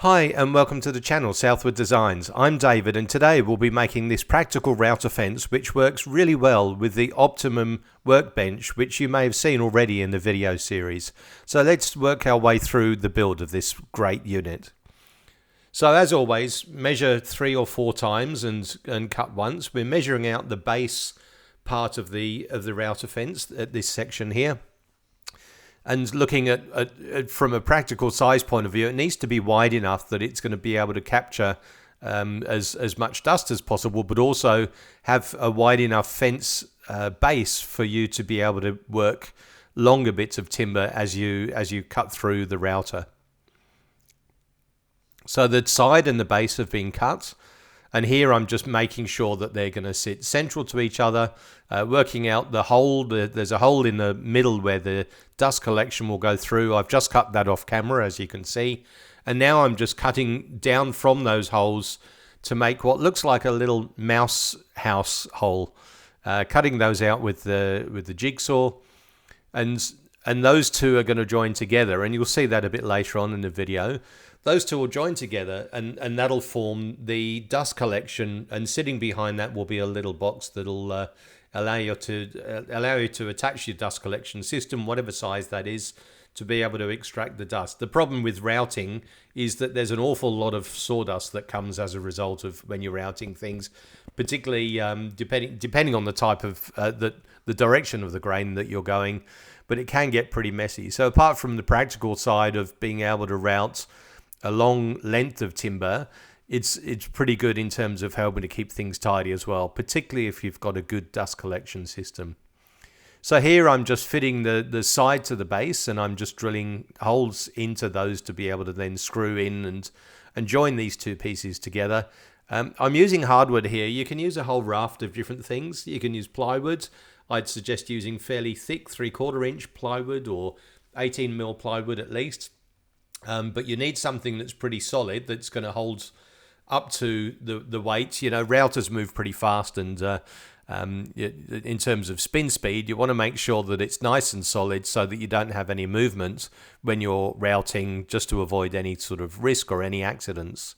Hi and welcome to the channel Southward Designs. I'm David and today we'll be making this practical router fence which works really well with the Optimum workbench, which you may have seen already in the video series. So let's work our way through the build of this great unit. So as always, measure 3 or 4 times and cut once. We're measuring out the base part of the router fence at this section here. And looking at from a practical size point of view, it needs to be wide enough that it's going to be able to capture as much dust as possible, but also have a wide enough fence base for you to be able to work longer bits of timber as you cut through the router. So the side and the base have been cut. And here I'm just making sure that they're going to sit central to each other, working out the hole. There's a hole in the middle where the dust collection will go through. I've just cut that off camera, as you can see. And now I'm just cutting down from those holes to make what looks like a little mouse house hole. Cutting those out with the jigsaw. And those two are going to join together. And you'll see that a bit later on in the video. Those two will join together and that'll form the dust collection, and sitting behind that will be a little box that'll allow you to attach your dust collection system, whatever size that is, to be able to extract the dust. The problem with routing is that there's an awful lot of sawdust that comes as a result of when you're routing things, particularly depending on the type of the direction of the grain that you're going, but it can get pretty messy. So apart from the practical side of being able to route a long length of timber, it's pretty good in terms of helping to keep things tidy as well, particularly if you've got a good dust collection system. So here I'm just fitting the side to the base, and I'm just drilling holes into those to be able to then screw in and join these two pieces together. I'm using hardwood here. You can use a whole raft of different things. You can use plywood. I'd suggest using fairly thick 3/4 inch plywood or 18mm plywood at least. But you need something that's pretty solid, that's going to hold up to the weight. You know, routers move pretty fast, and in terms of spin speed, you want to make sure that it's nice and solid so that you don't have any movement when you're routing, just to avoid any sort of risk or any accidents.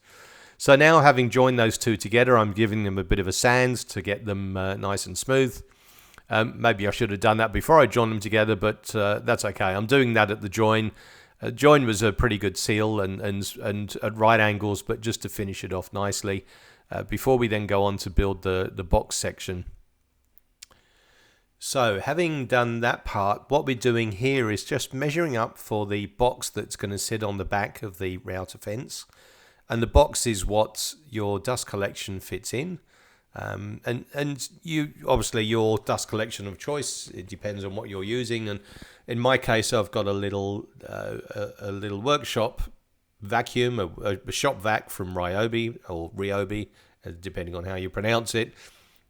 So now, having joined those two together, I'm giving them a bit of a sand to get them nice and smooth. Maybe I should have done that before I joined them together, but that's okay. I'm doing that at the join. Join was a pretty good seal and at right angles, but just to finish it off nicely before we then go on to build the box section. So having done that part, what we're doing here is just measuring up for the box that's going to sit on the back of the router fence. And the box is what your dust collection fits in. And you obviously, your dust collection of choice, it depends on what you're using. And in my case, I've got a little workshop vacuum, a shop vac from Ryobi or Ryobi, depending on how you pronounce it.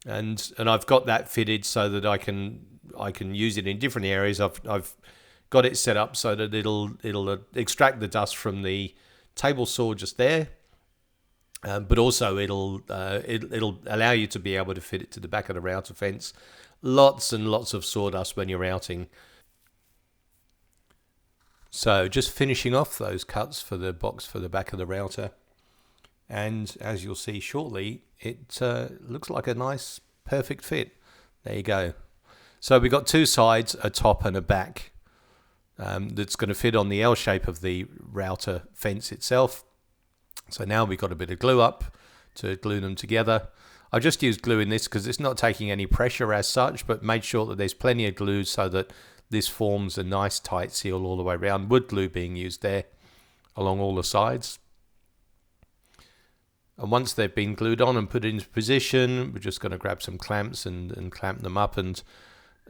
And I've got that fitted so that I can use it in different areas. I've got it set up so that it'll extract the dust from the table saw just there. But also it'll allow you to be able to fit it to the back of the router fence. Lots and lots of sawdust when you're routing. So just finishing off those cuts for the box for the back of the router. And as you'll see shortly, it looks like a nice, perfect fit. There you go. So we've got two sides, a top and a back, that's going to fit on the L shape of the router fence itself. So now we've got a bit of glue up to glue them together. I just used glue in this because it's not taking any pressure as such, but made sure that there's plenty of glue so that this forms a nice tight seal all the way around. Wood glue being used there along all the sides. And once they've been glued on and put into position, we're just going to grab some clamps and clamp them up and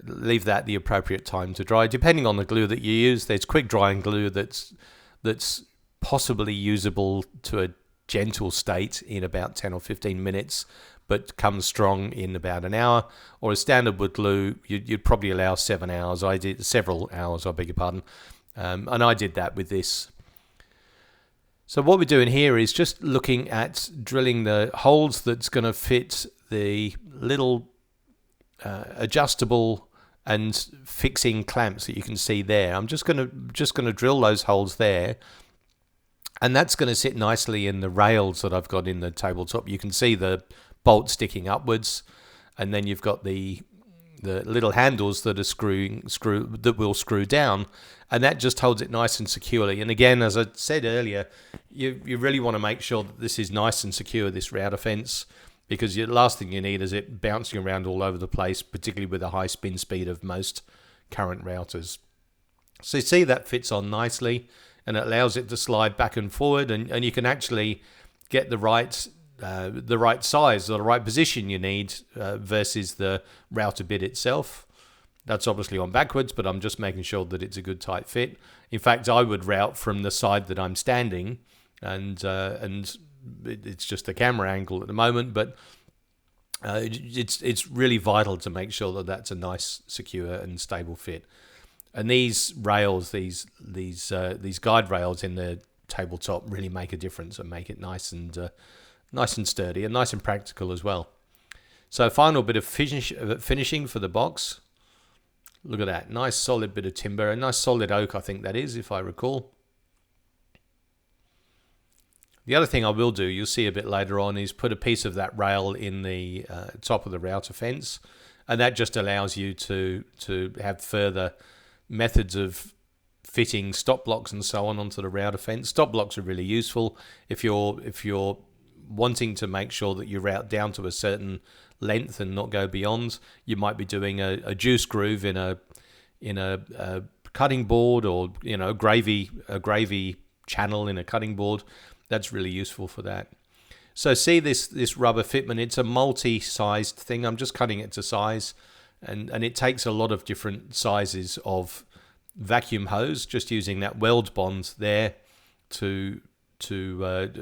leave that the appropriate time to dry. Depending on the glue that you use, there's quick drying glue that's possibly usable to a gentle state in about 10 or 15 minutes, but comes strong in about an hour. Or a standard wood glue, you'd probably allow 7 hours. I did several hours, I beg your pardon. And I did that with this. So what we're doing here is just looking at drilling the holes that's going to fit the little adjustable and fixing clamps that you can see there. I'm just going to drill those holes there. And that's going to sit nicely in the rails that I've got in the tabletop. You can see the bolt sticking upwards, and then you've got the little handles that are that will screw down, and that just holds it nice and securely. And again, as I said earlier, you really want to make sure that this is nice and secure, this router fence, because the last thing you need is it bouncing around all over the place, particularly with the high spin speed of most current routers. So you see that fits on nicely, and it allows it to slide back and forward, and you can actually get the right size or the right position you need versus the router bit itself. That's obviously on backwards, but I'm just making sure that it's a good tight fit. In fact, I would route from the side that I'm standing, and it's just the camera angle at the moment, but it's really vital to make sure that that's a nice, secure, and stable fit. And these rails, these guide rails in the tabletop really make a difference and make it nice and sturdy and nice and practical as well. So final bit of finishing for the box. Look at that, nice solid bit of timber, a nice solid oak, I think that is, if I recall. The other thing I will do, you'll see a bit later on, is put a piece of that rail in the top of the router fence, and that just allows you to have further methods of fitting stop blocks and so on onto the router fence. Stop blocks are really useful if you're wanting to make sure that you route down to a certain length and not go beyond. You might be doing a juice groove in a cutting board, or a gravy channel in a cutting board. That's really useful for that. So see this rubber fitment, it's a multi-sized thing. I'm just cutting it to size, and it takes a lot of different sizes of vacuum hose, just using that weld bond there to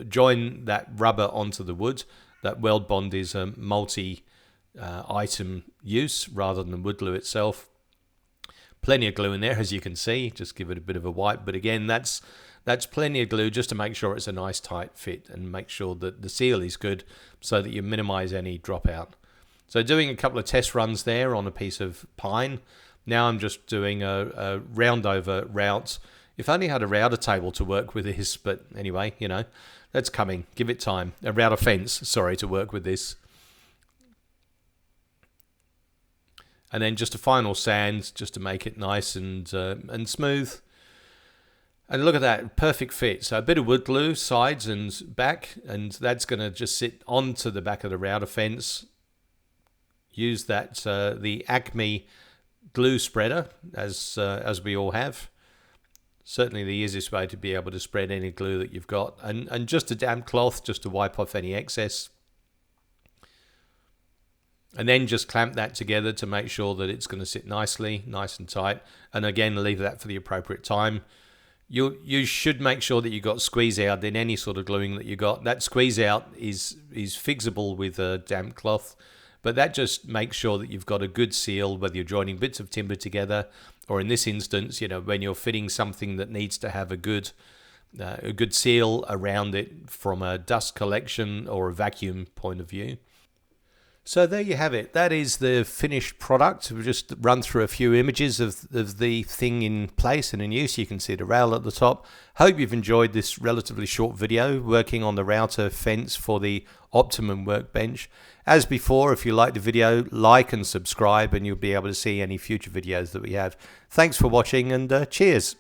join that rubber onto the wood. That weld bond is a multi-item use rather than the wood glue itself. Plenty of glue in there, as you can see. Just give it a bit of a wipe, but again, that's plenty of glue just to make sure it's a nice tight fit and make sure that the seal is good so that you minimize any dropout. So doing a couple of test runs there on a piece of pine. Now I'm just doing a round over route. If only I had a router table to work with this, but anyway, that's coming. Give it time. A router fence, sorry, to work with this. And then just a final sand just to make it nice and smooth. And look at that, perfect fit. So a bit of wood glue, sides and back, and that's going to just sit onto the back of the router fence. Use that the Acme glue spreader, as we all have. Certainly the easiest way to be able to spread any glue that you've got, and just a damp cloth just to wipe off any excess. And then just clamp that together to make sure that it's going to sit nicely, nice and tight. And again, leave that for the appropriate time. You should make sure that you got squeeze out in any sort of gluing that you got. That squeeze out is fixable with a damp cloth, but that just makes sure that you've got a good seal, whether you're joining bits of timber together, or in this instance, when you're fitting something that needs to have a good seal around it from a dust collection or a vacuum point of view. So there you have it. That is the finished product. We've just run through a few images of the thing in place and in use. You can see the rail at the top. Hope you've enjoyed this relatively short video working on the router fence for the Optimum workbench. As before, if you like the video, like and subscribe, and you'll be able to see any future videos that we have. Thanks for watching, and cheers.